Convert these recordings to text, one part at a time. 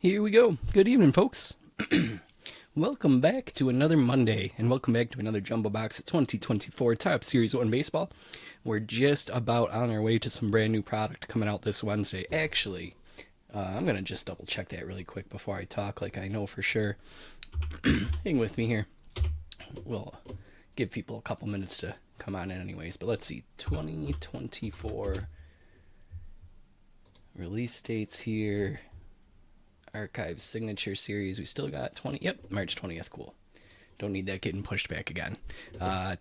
Here we go. Good evening, folks. Welcome back to another Monday, and welcome back to another Jumbo Box 2024 Top Series 1 Baseball. We're just about on our way to some brand new product coming out this Wednesday. Actually, I'm going to just double check that really quick before I talk, like I know for sure. Hang with me here. We'll give people a couple minutes to come on in anyways, but let's see. 2024 release dates here. Archive Signature Series. We still got March 20th. Cool. Don't need that getting pushed back again.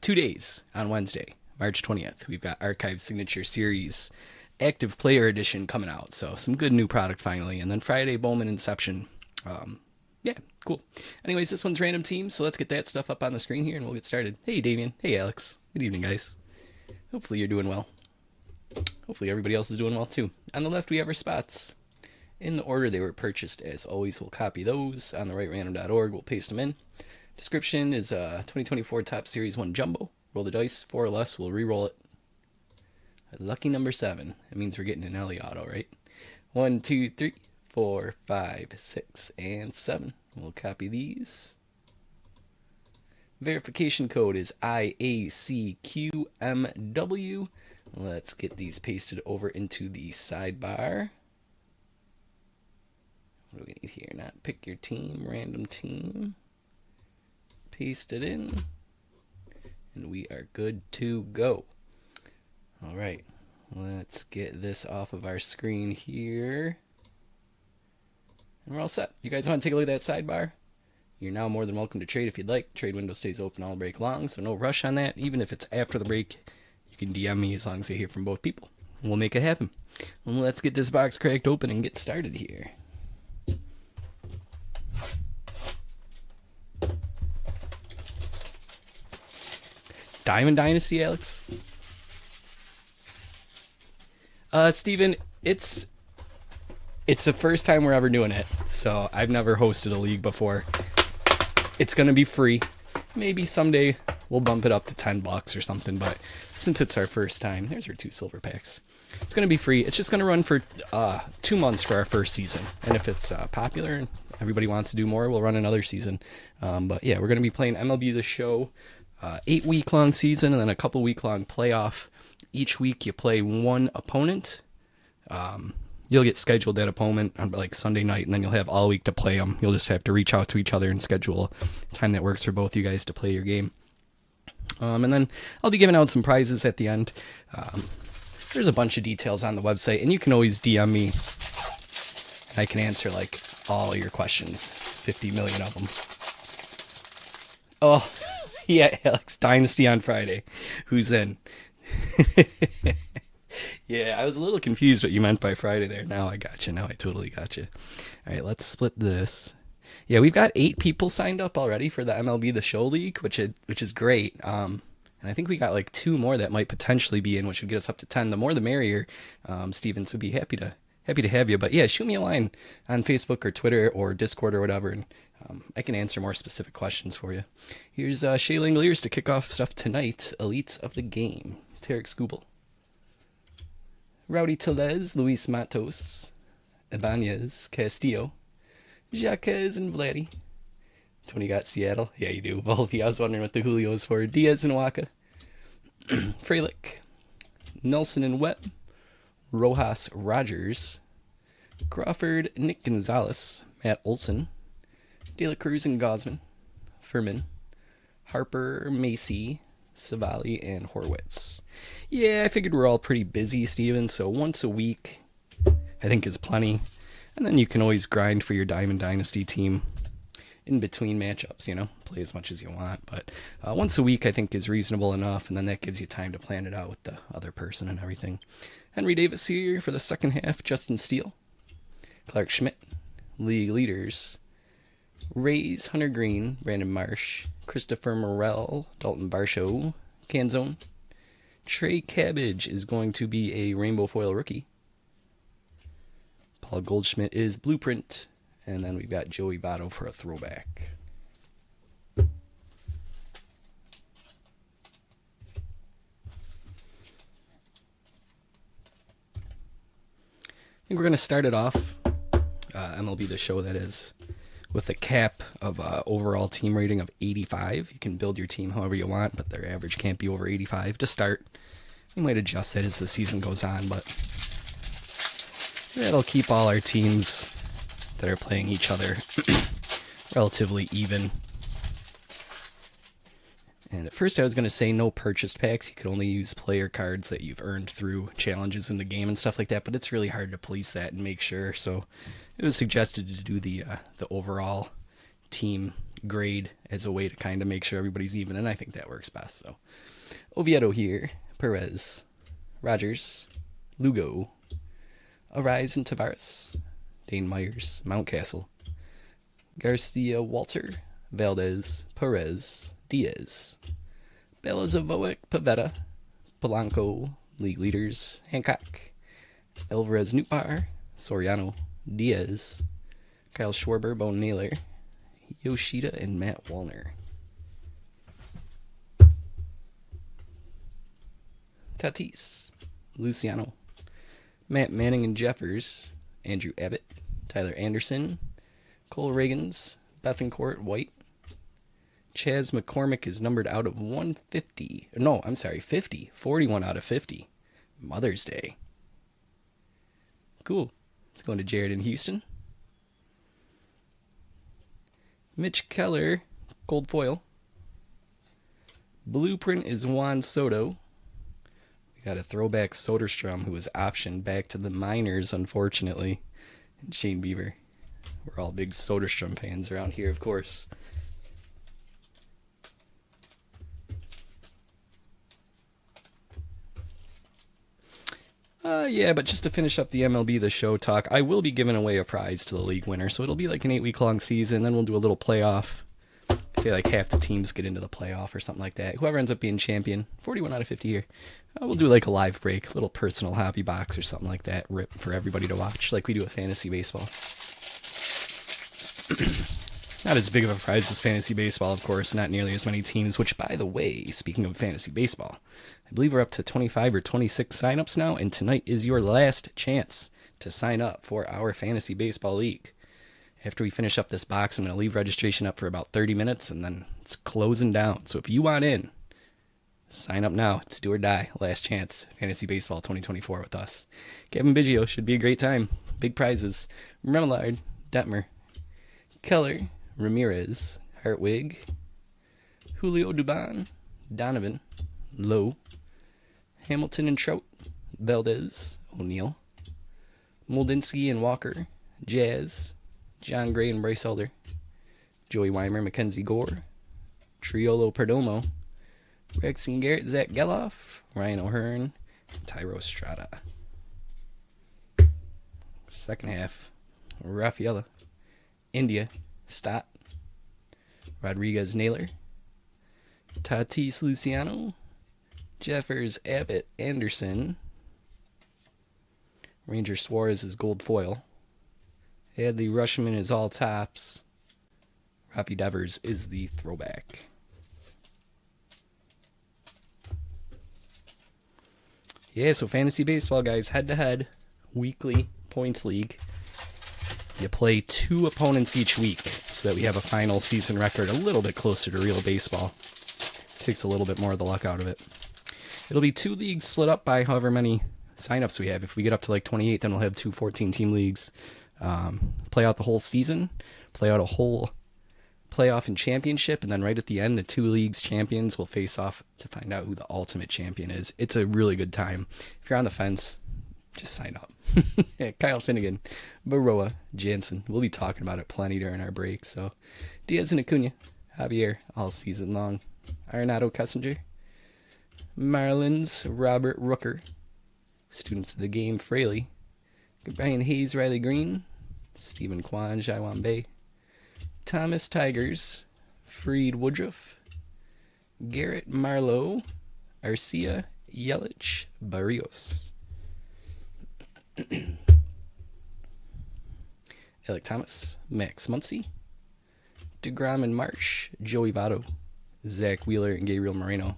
2 days on Wednesday, March 20th. We've got Archive Signature Series Active Player Edition coming out. So some good new product finally. And then Friday, Bowman Inception. Cool. Anyways, this one's random team. So let's get that stuff up on the screen here and we'll get started. Hey, Damien. Hey, Alex. Good evening, guys. Hopefully you're doing well. Hopefully everybody else is doing well too. On the left, we have our spots. In the order they were purchased, as always, we'll copy those. On the right, random.org, we'll paste them in. Description is 2024 Top Series 1 Jumbo. Roll the dice, 4 or less, we'll re-roll it. Lucky number 7. That means we're getting an Ellie auto, right? 1, 2, 3, 4, 5, 6, and 7. We'll copy these. Verification code is IACQMW. Let's get these pasted over into the sidebar. What do we need here? Not pick your team, random team. Paste it in. And we are good to go. All right. Let's get this off of our screen here. And we're all set. You guys want to take a look at that sidebar? You're now more than welcome to trade if you'd like. Trade window stays open all break long, so no rush on that. Even if it's after the break, you can DM me as long as I hear from both people. We'll make it happen. Well, let's get this box cracked open and get started here. Diamond Dynasty, Alex? Steven, it's the first time we're ever doing it, so I've never hosted a league before. It's going to be free. Maybe someday we'll bump it up to $10 or something, but since it's our first time, there's our 2 silver packs. It's going to be free. It's just going to run for 2 months for our first season, and if it's popular and everybody wants to do more, we'll run another season. But yeah, we're going to be playing MLB The Show. 8-week-long season and then a couple week-long playoff. Each week you play one opponent. You'll get scheduled that opponent on like Sunday night, and then you'll have all week to play them. You'll just have to reach out to each other and schedule a time that works for both you guys to play your game. And then I'll be giving out some prizes at the end. There's a bunch of details on the website, and you can always DM me. I can answer like all your questions, 50 million of them. Oh, yeah, Alex, Dynasty on Friday. Who's in? Yeah, I was a little confused what you meant by Friday there. Now I got you. Now I totally got you. All right, let's split this. Yeah, we've got 8 people signed up already for the MLB The Show League, which is great. And I think we got like 2 more that might potentially be in, which would get us up to 10. The more the merrier. Steven, so be happy to have you. But yeah, shoot me a line on Facebook or Twitter or Discord or whatever, and I can answer more specific questions for you. Here's Shea Langoliers to kick off stuff tonight. Elites of the Game. Tarek Skubal. Rowdy Tellez, Luis Matos, Ibanez, Castillo, Jaquez, and Vladdy. Tony got Seattle. Yeah, you do. Volpe, I was wondering what the Julio is for. Diaz and Waka. Frelick. Nelson and Webb. Rojas Rogers. Crawford, Nick Gonzalez, Matt Olson. De La Cruz and Gosman. Furman. Harper, Macy, Savali, and Horwitz. Yeah, I figured we're all pretty busy, Steven, so once a week I think is plenty. And then you can always grind for your Diamond Dynasty team in between matchups, play as much as you want. But once a week I think is reasonable enough, and then that gives you time to plan it out with the other person and everything. Henry Davis here for the second half. Justin Steele. Clark Schmidt. League leaders. Rays, Hunter Green, Brandon Marsh, Christopher Morel, Dalton Varsho, Canzone. Trey Cabbage is going to be a rainbow foil rookie. Paul Goldschmidt is blueprint. And then we've got Joey Votto for a throwback. I think we're going to start it off. MLB The Show, that is. With a cap of overall team rating of 85. You can build your team however you want, but their average can't be over 85 to start. We might adjust that as the season goes on, but that'll keep all our teams that are playing each other relatively even. And at first I was going to say no purchased packs. You could only use player cards that you've earned through challenges in the game and stuff like that, but it's really hard to police that and make sure. So it was suggested to do the overall team grade as a way to kind of make sure everybody's even, and I think that works best. So Oviedo here, Perez, Rogers, Lugo, Arise and Tavares, Dane Myers, Mountcastle, Garcia, Walter, Valdez, Perez, Diaz, Belazovic, Pavetta, Polanco, league leaders, Hancock, Alvarez, Newbar, Soriano, Diaz, Kyle Schwarber, Bone Naylor, Yoshida, and Matt Wallner. Tatis, Luciano, Matt Manning and Jeffers, Andrew Abbott, Tyler Anderson, Cole Reagans, Bethancourt, White. Chaz McCormick is numbered out of 150. No, I'm sorry, 50. 41 out of 50. Mother's Day. Cool. It's going to Jared in Houston. Mitch Keller, gold foil. Blueprint is Juan Soto. We got a throwback Soderstrom who was optioned back to the minors, unfortunately. And Shane Bieber. We're all big Soderstrom fans around here, of course. Yeah, but just to finish up the MLB The Show talk, I will be giving away a prize to the league winner. So it'll be like an 8-week-long season. Then we'll do a little playoff. Say like half the teams get into the playoff or something like that. Whoever ends up being champion, 41 out of 50 here. We'll do like a live break, a little personal hobby box or something like that, rip for everybody to watch, like we do with fantasy baseball. Not as big of a prize as fantasy baseball, of course, not nearly as many teams, which, by the way, speaking of fantasy baseball, I believe we're up to 25 or 26 signups now, and tonight is your last chance to sign up for our fantasy baseball league. After we finish up this box, I'm going to leave registration up for about 30 minutes, and then it's closing down. So if you want in, sign up now. It's do or die. Last chance. Fantasy Baseball 2024 with us. Kevin Biggio. Should be a great time. Big prizes. Remillard, Detmer, Keller, Ramirez, Hartwig, Julio Dubon, Donovan, Lowe, Hamilton and Trout, Valdez, O'Neill, Moldinsky and Walker, Jazz, John Gray and Bryce Elder, Joey Weimer, Mackenzie Gore, Triolo Perdomo, Rex and Garrett, Zach Geloff, Ryan O'Hearn, Tyro Strada. Second half, Rafaela, India, Stott, Rodriguez Naylor, Tatis Luciano, Jeffers Abbott Anderson, Ranger Suarez is gold foil, Adley Rushman is all tops, Rafi Devers is the throwback. Yeah, so fantasy baseball, guys, head-to-head, weekly points league. You play 2 opponents each week so that we have a final season record a little bit closer to real baseball. Takes a little bit more of the luck out of it. It'll be 2 leagues split up by however many signups we have. If we get up to like 28, then we'll have 2 14-team leagues. Play out the whole season, play out a whole playoff and championship, and then right at the end, the 2 leagues champions will face off to find out who the ultimate champion is. It's a really good time. If you're on the fence, just sign up. Yeah, Kyle Finnegan, Baroa, Jansen. We'll be talking about it plenty during our break. So Diaz and Acuna, Javier all season long. Arenado Kessinger, Marlins, Robert Rooker, Students of the Game, Fraley, Brian Hayes, Riley Green, Stephen Kwan, Jaiwan Bay, Thomas Tigers, Freed Woodruff, Garrett Marlowe, Arcia, Yelich, Barrios. Alec Thomas, Max Muncy, DeGrom and Marsh, Joey Votto, Zach Wheeler, and Gabriel Moreno.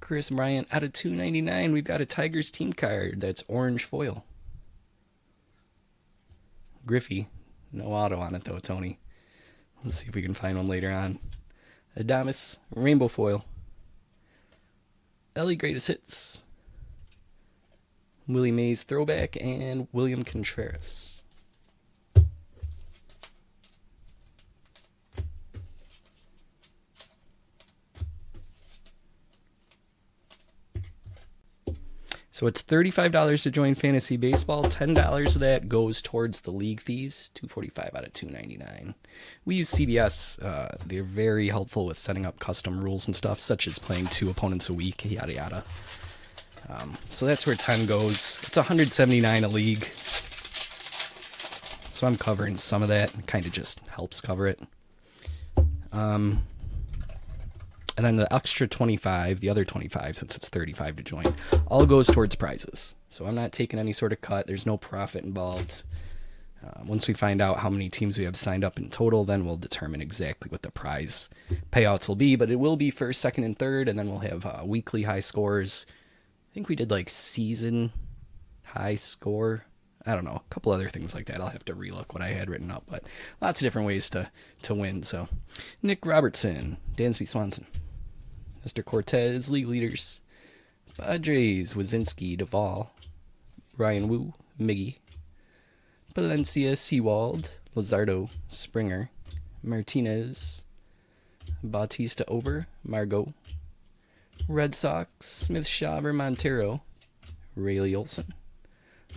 Chris Bryant out of 299. We've got a Tigers team card that's orange foil. Griffey, No auto on it though, Tony. Let's see if we can find one later on. Adames, rainbow foil. Ellie greatest hits. Willie Mays throwback and William Contreras. So it's $35 to join Fantasy Baseball. $10 of that goes towards the league fees. $245 out of $299. We use CBS. They're very helpful with setting up custom rules and stuff, such as playing 2 opponents a week, yada yada. So that's where 10 goes. It's $179 a league. So I'm covering some of that. It kind of just helps cover it. And then the extra 25, the other 25, since it's 35 to join, all goes towards prizes. So I'm not taking any sort of cut. There's no profit involved. Once we find out how many teams we have signed up in total, then we'll determine exactly what the prize payouts will be. But it will be first, second, and third, and then we'll have weekly high scores. I think we did like season high score. I don't know, a couple other things like that. I'll have to relook what I had written up, but lots of different ways to win. So Nick Robertson, Dansby Swanson, Mr. Cortez, league leaders. Padres, Wazinski, Duvall, Ryan Wu, Miggy, Palencia, Seawald, Lazardo, Springer, Martinez, Bautista Ober, Margot, Red Sox, Smith, Shaver, Montero, Rayleigh Olson,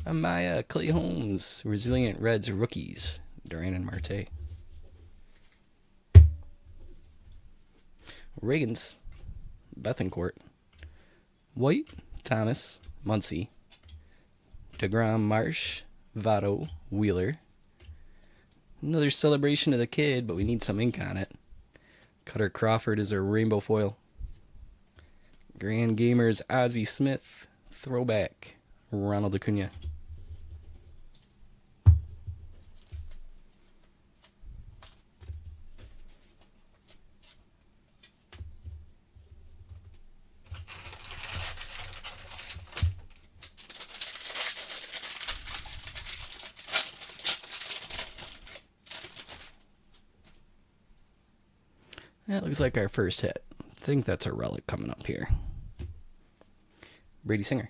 Amaya, Clay Holmes, Resilient Reds rookies, Duran and Marte. Reagans, Bethencourt, White, Thomas, Muncy, DeGrom, Marsh, Votto, Wheeler. Another celebration of the kid, but we need some ink on it. Cutter Crawford is our rainbow foil. Grand Gamers, Ozzie Smith, throwback, Ronald Acuna. That looks like our first hit. I think that's a relic coming up here. Brady Singer.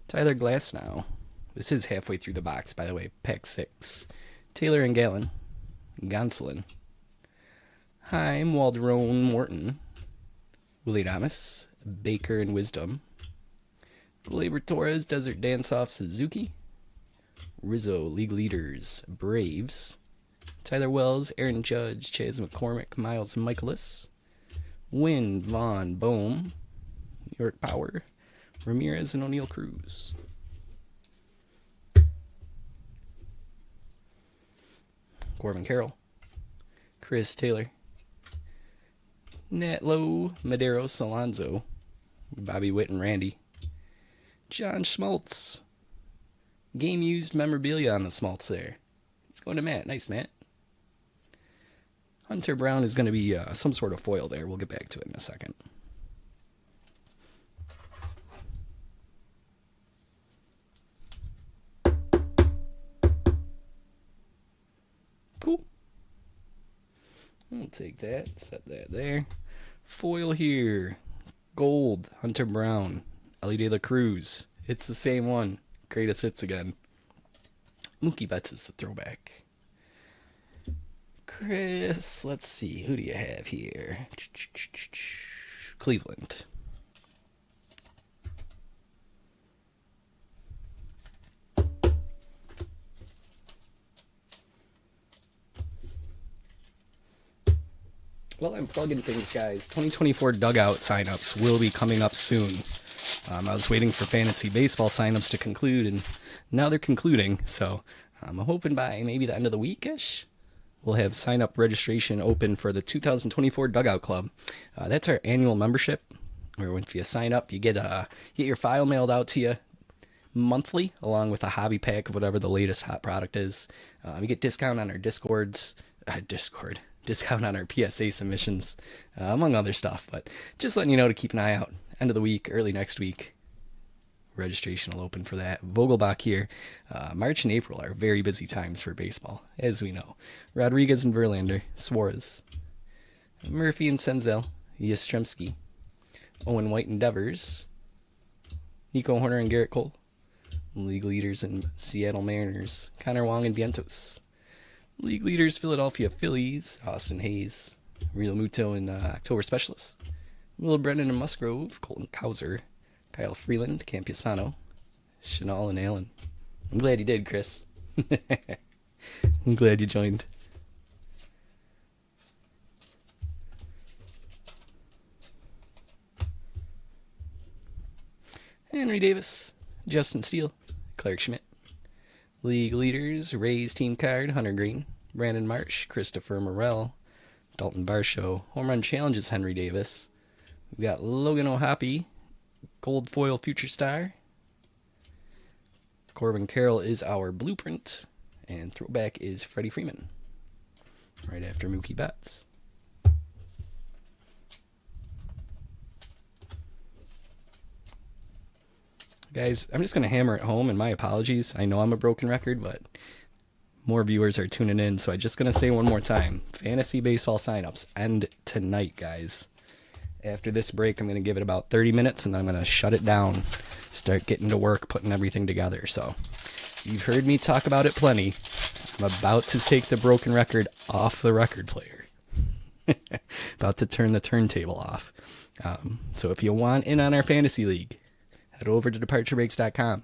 Tyler Glasnow. This is halfway through the box, by the way. Pack 6. Taylor and Gallon. Gonsolin. Heim, Waldron, Morton. Willie Adames. Baker and Wisdom. Gleyber Torres, Desert Dance-Off, Suzuki. Rizzo, League Leaders, Braves. Tyler Wells, Aaron Judge, Chaz McCormick, Miles Michaelis, Wynn, Vaughn, Bohm, New York Power, Ramirez, and O'Neill Cruz. Corbin Carroll, Chris Taylor, Nat Lowe, Medeiros, Alonzo, Bobby Witt and Randy, John Schmaltz. Game used memorabilia on the Schmaltz there. It's going to Matt. Nice, Matt. Hunter Brown is going to be some sort of foil there. We'll get back to it in a second. Cool. We'll take that. Set that there. Foil here. Gold. Hunter Brown. Ellie De La Cruz. It's the same one. Greatest hits again. Mookie Betts is the throwback. Chris, let's see. Who do you have here? Cleveland. Well, I'm plugging things, guys. 2024 dugout signups will be coming up soon. I was waiting for fantasy baseball signups to conclude, and now they're concluding. So I'm hoping by maybe the end of the week-ish, we'll have sign-up registration open for the 2024 Dugout Club. That's our annual membership, where if you sign up, you get your file mailed out to you monthly, along with a hobby pack of whatever the latest hot product is. You get discount on our discount on our PSA submissions, among other stuff. But just letting you know to keep an eye out. End of the week, early next week, Registration will open for that. Vogelbach here. March and April are very busy times for baseball, as we know. Rodriguez and Verlander. Suarez. Murphy and Senzel. Yastrzemski. Owen White and Devers. Nico Horner and Garrett Cole. League leaders in Seattle Mariners. Connor Wong and Vientos. League leaders Philadelphia Phillies. Austin Hayes. Real Muto and October Specialists. Will Brennan and Musgrove. Colton Cowser. Kyle Freeland, Campusano, Chanel and Allen. I'm glad you did, Chris. I'm glad you joined. Henry Davis, Justin Steele, Clark Schmidt. League leaders, Rays team card, Hunter Green, Brandon Marsh, Christopher Morel, Dalton Varsho. Home run challenges, Henry Davis. We've got Logan O'Hoppe, Gold foil future star. Corbin Carroll is our blueprint. And throwback is Freddie Freeman. Right after Mookie Betts. Guys, I'm just going to hammer it home, and my apologies. I know I'm a broken record, but more viewers are tuning in, so I'm just going to say one more time. Fantasy baseball signups end tonight, guys. After this break, I'm going to give it about 30 minutes, and then I'm going to shut it down, start getting to work, putting everything together. So you've heard me talk about it plenty. I'm about to take the broken record off the record player. About to turn the turntable off. So if you want in on our fantasy league, head over to departurebreaks.com.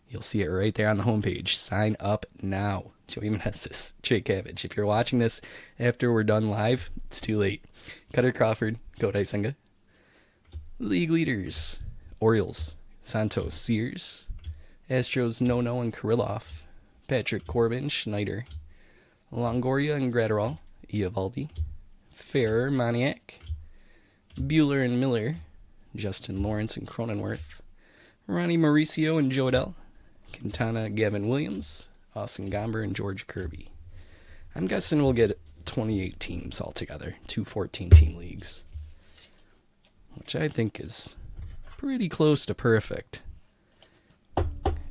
You'll see it right there on the homepage. Sign up now. Joey Meneses, Jake Cabbage. If you're watching this after we're done live, it's too late. Cutter Crawford, Kodai Senga. League leaders, Orioles, Santos, Sears, Astros, Nono and Kirilloff, Patrick Corbin, Schneider, Longoria and Gratterall, Eovaldi, Ferrer, Moniak, Bueller and Miller, Justin Lawrence and Cronenworth, Ronnie Mauricio and Jodell, Quintana, Gavin Williams, Austin Gomber and George Kirby. I'm guessing we'll get 28 teams altogether, 2 14-team leagues, which I think is pretty close to perfect.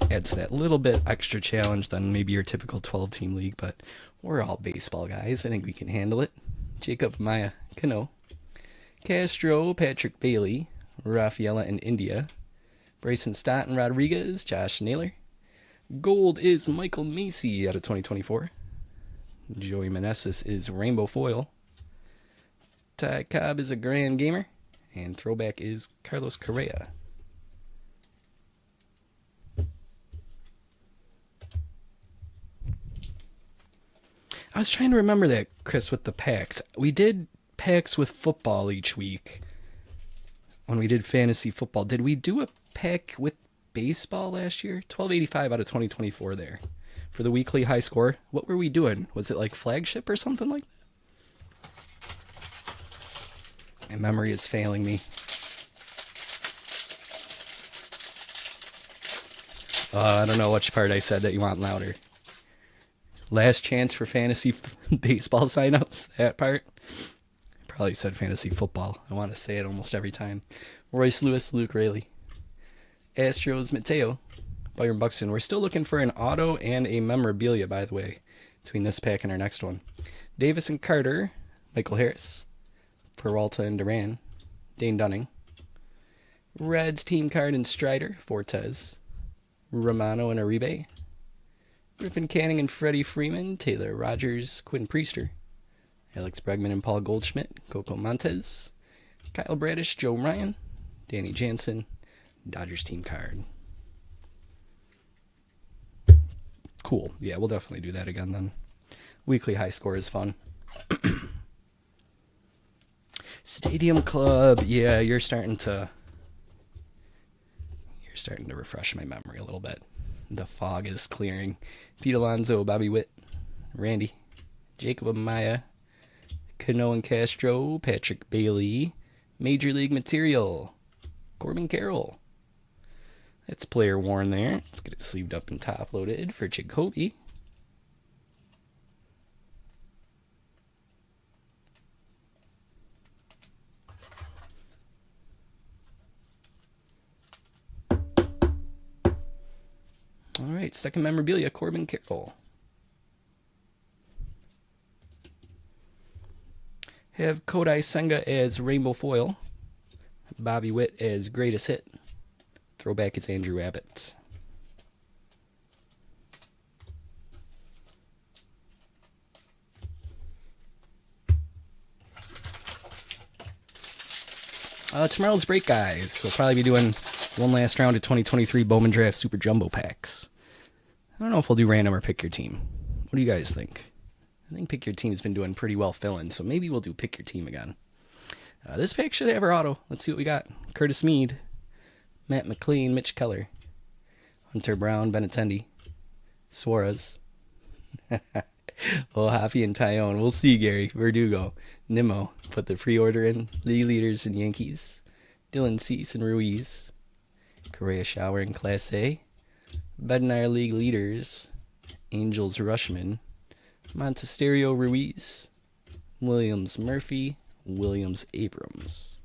Adds that little bit extra challenge than maybe your typical 12-team league, but we're all baseball guys. I think we can handle it. Jacob Maya Cano, Castro, Patrick Bailey, Rafaela and India, Bryson Stott and Rodriguez, Josh Naylor. Gold is Michael Macy out of 2024. Joey Meneses is Rainbow Foil. Ty Cobb is a Grand Gamer. And throwback is Carlos Correa. I was trying to remember that, Chris, with the packs. We did packs with football each week when we did fantasy football. Did we do a pack with baseball last year? 1285 out of 2024 there. For the weekly high score. What were we doing? Was it like flagship or something like that? My memory is failing me. I don't know which part I said that you want louder. Last chance for fantasy baseball signups, that part. Probably said fantasy football. I want to say it almost every time. Royce Lewis, Luke Raley. Astros, Mateo. Byron Buxton. We're still looking for an auto and a memorabilia, by the way, between this pack and our next one. Davis and Carter. Michael Harris. Peralta and Duran. Dane Dunning. Reds team card and Strider. Fortes. Romano and Uribe. Griffin Canning and Freddie Freeman. Taylor Rogers. Quinn Priester. Alex Bregman and Paul Goldschmidt. Coco Montes. Kyle Bradish. Joe Ryan. Danny Jansen. Dodgers team card. Cool. Yeah, we'll definitely do that again then. Weekly high score is fun. Stadium Club. Yeah, you're starting to refresh my memory a little bit. The fog is clearing. Pete Alonso, Bobby Witt, Randy, Jacob Amaya, Cano and Castro, Patrick Bailey, Major League Material, Corbin Carroll. That's player worn there. Let's get it sleeved up and top loaded for Jacoby. All right, second memorabilia, Corbin Carroll. Have Kodai Senga as Rainbow Foil. Bobby Witt as Greatest Hit. Throwback is Andrew Abbott. Tomorrow's break, guys. We'll probably be doing one last round of 2023 Bowman Draft Super Jumbo Packs. I don't know if we'll do random or pick your team. What do you guys think? I think pick your team's been doing pretty well filling, so maybe we'll do pick your team again. This pack should have our auto. Let's see what we got. Curtis Mead, Matt McLean, Mitch Keller, Hunter Brown, Benintendi, Suarez, Happy and Tyone. We'll see, Gary. Verdugo, Nimmo, put the pre-order in. League leaders and Yankees, Dylan Cease and Ruiz, Correa Shower in Class A, Bednar League leaders, Angels Rushman, Montesterio Ruiz, Williams Murphy, Williams Abrams.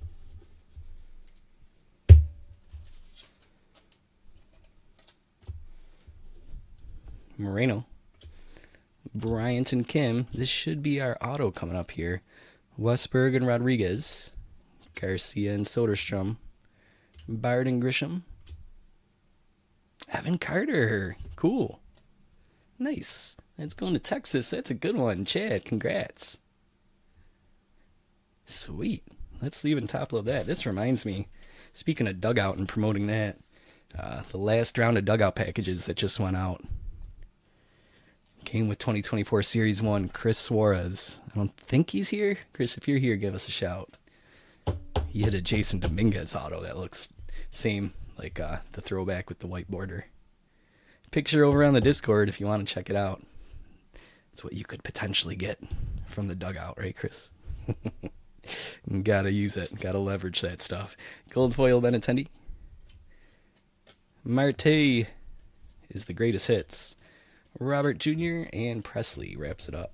Moreno, Bryant and Kim. This should be our auto coming up here. Westberg and Rodriguez, Garcia and Soderstrom, Bard and Grisham, Evan Carter. Cool. Nice. That's going to Texas. That's a good one. Chad, congrats. Sweet. Let's leave and top load that. This reminds me, speaking of dugout and promoting that, the last round of dugout packages that just went out came with 2024 Series 1, Chris Suarez. I don't think he's here. Chris, if you're here, give us a shout. He hit a Jason Dominguez auto that looks same, like the throwback with the white border. Picture over on the Discord if you want to check it out. It's what you could potentially get from the dugout, right, Chris? Gotta use it. Gotta leverage that stuff. Gold foil Benintendi. Marte is the greatest hits. Robert Jr. and Presley wraps it up.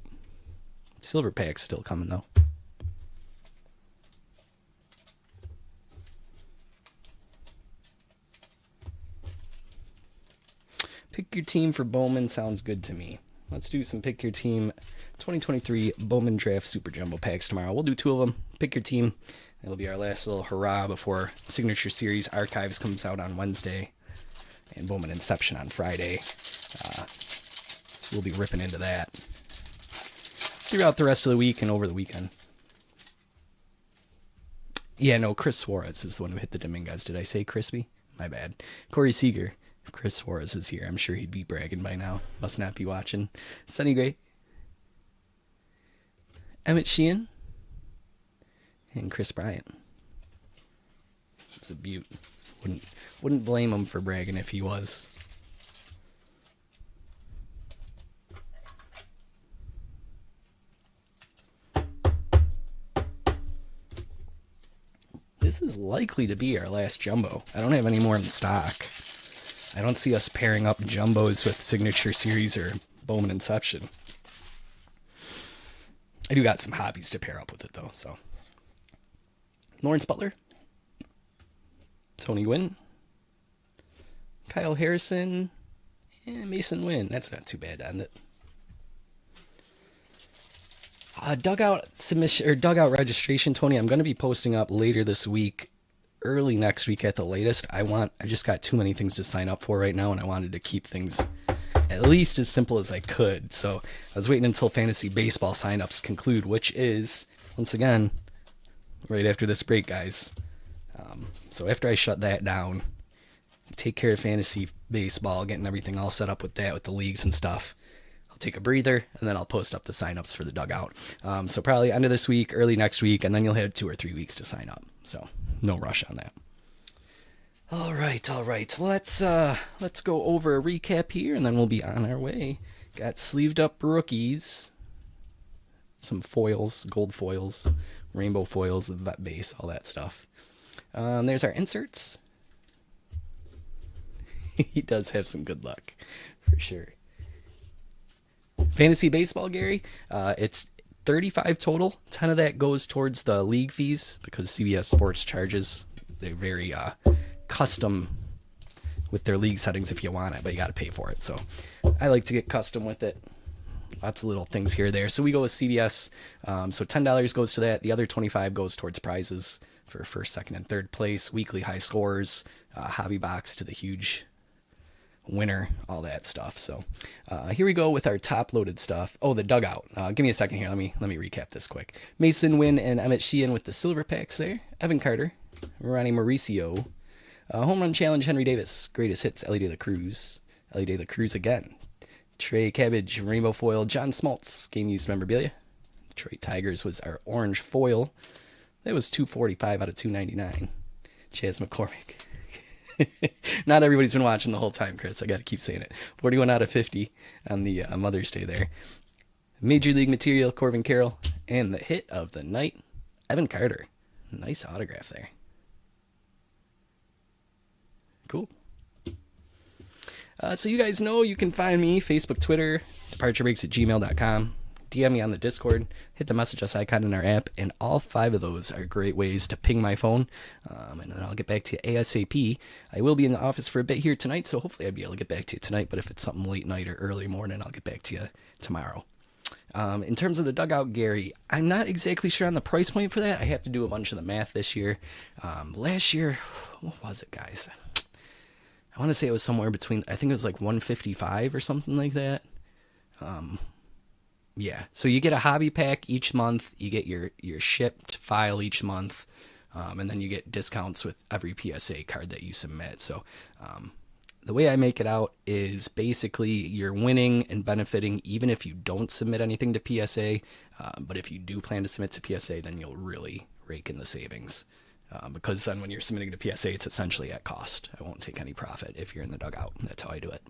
Silver pack's still coming, though. Pick your team for Bowman sounds good to me. Let's do some pick your team 2023 Bowman Draft Super Jumbo Packs tomorrow. We'll do 2 of them. Pick your team. That'll be our last little hurrah before Signature Series Archives comes out on Wednesday and Bowman Inception on Friday. We'll be ripping into that throughout the rest of the week and over the weekend. Yeah, no, Chris Suarez is the one who hit the Dominguez. Did I say Crispy? My bad. Corey Seager. If Chris Suarez is here, I'm sure he'd be bragging by now. Must not be watching. Sonny Gray. Emmett Sheehan. And Chris Bryant. It's a beaut. Wouldn't blame him for bragging if he was. This is likely to be our last jumbo. I don't have any more in stock. I don't see us pairing up jumbos with Signature Series or Bowman Inception. I do got some hobbies to pair up with it, though. So, Lawrence Butler, Tony Gwynn, Kyle Harrison, and Mason Wynn. That's not too bad, isn't it? Dugout submission or dugout registration, Tony. I'm going to be posting up later this week, early next week at the latest. I just got too many things to sign up for right now, and I wanted to keep things at least as simple as I could. So I was waiting until fantasy baseball signups conclude, which is once again right after this break, guys. So after I shut that down, take care of fantasy baseball, getting everything all set up with that, with the leagues and stuff. Take a breather, and then I'll post up the signups for the dugout. So probably end of this week, early next week, and then you'll have 2 or 3 weeks to sign up. So no rush on that. All right. Let's go over a recap here, and then we'll be on our way. Got sleeved up rookies, some foils, gold foils, rainbow foils, the vet base, all that stuff. There's our inserts. He does have some good luck, for sure. Fantasy baseball, Gary, it's 35 total. 10 of that goes towards the league fees because CBS Sports charges. They're very custom with their league settings if you want it, but you got to pay for it. So I like to get custom with it. Lots of little things here or there. So we go with CBS. So $10 goes to that. The other $25 goes towards prizes for first, second, and third place. Weekly high scores. Hobby box to the huge winner. All that stuff. So here we go with our top loaded stuff. Oh, the dugout. Give me a second here. Let me recap this quick. Mason Wynn and Emmett Sheehan with the silver packs there. Evan Carter, Ronnie Mauricio. Home run challenge Henry Davis. Greatest hits Ellie De La Cruz. Ellie De La Cruz again. Trey Cabbage, Rainbow Foil, John Smoltz, Game Used Memorabilia. Detroit Tigers was our orange foil. That was 245 out of 299. Chaz McCormick. Not everybody's been watching the whole time, Chris. I got to keep saying it. 41 out of 50 on the Mother's Day there. Major League Material, Corbin Carroll. And the hit of the night, Evan Carter. Nice autograph there. Cool. So you guys know you can find me, Facebook, Twitter, departurebreaks@gmail.com. DM me on the Discord, hit the message us icon in our app, and all 5 of those are great ways to ping my phone, and then I'll get back to you ASAP. I will be in the office for a bit here tonight, so hopefully I'll be able to get back to you tonight, but if it's something late night or early morning, I'll get back to you tomorrow. In terms of the dugout, Gary, I'm not exactly sure on the price point for that. I have to do a bunch of the math this year. Last year, what was it, guys? I want to say it was somewhere between, I think it was like 155 or something like that. Yeah. So you get a hobby pack each month. You get your shipped file each month. And then you get discounts with every PSA card that you submit. So the way I make it out is basically you're winning and benefiting even if you don't submit anything to PSA. But if you do plan to submit to PSA, then you'll really rake in the savings. Because then when you're submitting to PSA, it's essentially at cost. I won't take any profit if you're in the dugout. That's how I do it.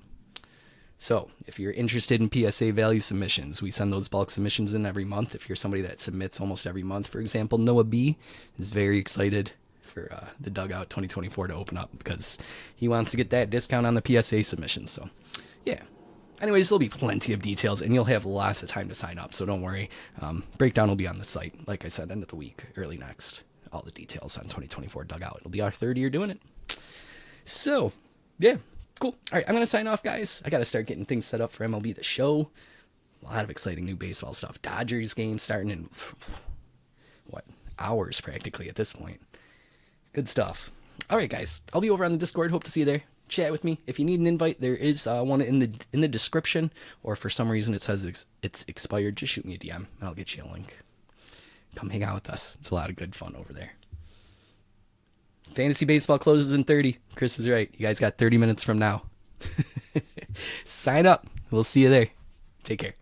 So if you're interested in PSA value submissions, we send those bulk submissions in every month. If you're somebody that submits almost every month, for example, Noah B is very excited for the Dugout 2024 to open up because he wants to get that discount on the PSA submissions. So yeah. Anyways, there'll be plenty of details, and you'll have lots of time to sign up, so don't worry. Breakdown will be on the site, like I said, end of the week, early next. All the details on 2024 Dugout. It'll be our 3rd year doing it. So, yeah, cool. All right, I'm going to sign off, guys. I got to start getting things set up for MLB The Show. A lot of exciting new baseball stuff. Dodgers game starting in, hours practically at this point. Good stuff. All right, guys. I'll be over on the Discord. Hope to see you there. Chat with me. If you need an invite, there is one in the description, or for some reason it says it's expired, just shoot me a DM, and I'll get you a link. Come hang out with us. It's a lot of good fun over there. Fantasy baseball closes in 30. Chris is right. You guys got 30 minutes from now. Sign up. We'll see you there. Take care.